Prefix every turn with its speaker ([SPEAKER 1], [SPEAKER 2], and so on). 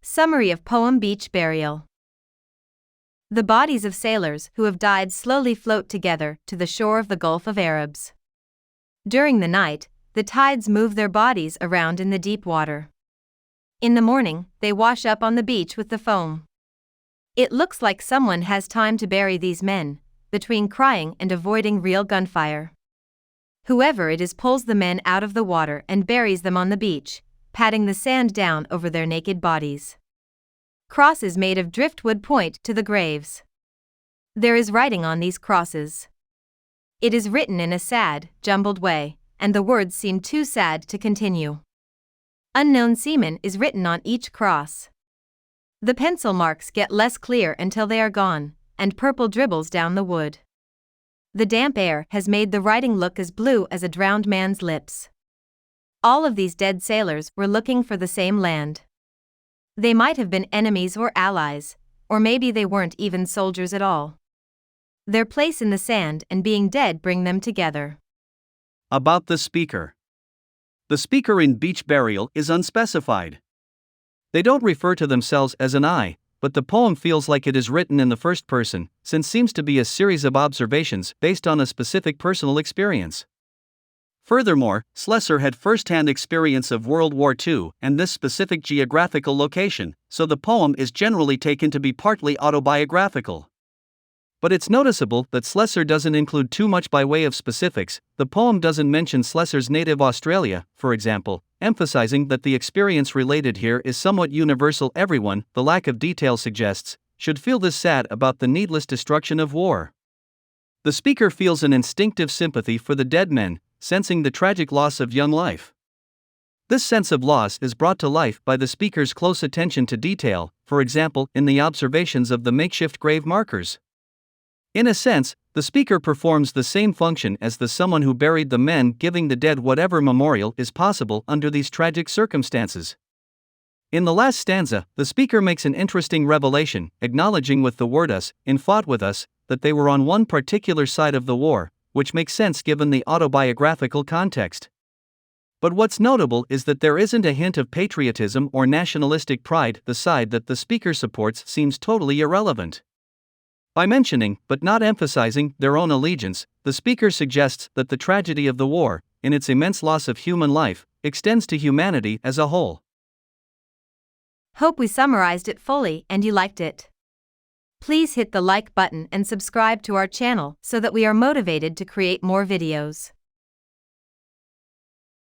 [SPEAKER 1] Summary of poem Beach Burial. The bodies of sailors who have died slowly float together to the shore of the Gulf of Arabs. During the night, the tides move their bodies around in the deep water. In the morning, they wash up on the beach with the foam. It looks like someone has time to bury these men, between crying and avoiding real gunfire. Whoever it is pulls the men out of the water and buries them on the beach, patting the sand down over their naked bodies. Crosses made of driftwood point to the graves. There is writing on these crosses. It is written in a sad, jumbled way, and the words seem too sad to continue. Unknown seaman is written on each cross. The pencil marks get less clear until they are gone, and purple dribbles down the wood. The damp air has made the writing look as blue as a drowned man's lips. All of these dead sailors were looking for the same land. They might have been enemies or allies, or maybe they weren't even soldiers at all. Their place in the sand and being dead bring them together.
[SPEAKER 2] About the speaker. The speaker in Beach Burial is unspecified. They don't refer to themselves as an I, but the poem feels like it is written in the first person, since seems to be a series of observations based on a specific personal experience. Furthermore, Slessor had first-hand experience of World War II and this specific geographical location, so the poem is generally taken to be partly autobiographical. But it's noticeable that Slessor doesn't include too much by way of specifics. The poem doesn't mention Slessor's native Australia, for example, emphasizing that the experience related here is somewhat universal. Everyone, the lack of detail suggests, should feel this sad about the needless destruction of war. The speaker feels an instinctive sympathy for the dead men, sensing the tragic loss of young life. This sense of loss is brought to life by the speaker's close attention to detail, for example, in the observations of the makeshift grave markers. In a sense, the speaker performs the same function as the someone who buried the men, giving the dead whatever memorial is possible under these tragic circumstances. In the last stanza, the speaker makes an interesting revelation, acknowledging with the word us, in fought with us, that they were on one particular side of the war, which makes sense given the autobiographical context. But what's notable is that there isn't a hint of patriotism or nationalistic pride. The side that the speaker supports seems totally irrelevant. By mentioning, but not emphasizing, their own allegiance, the speaker suggests that the tragedy of the war, in its immense loss of human life, extends to humanity as a whole.
[SPEAKER 1] Hope we summarized it fully and you liked it. Please hit the like button and subscribe to our channel so that we are motivated to create more videos.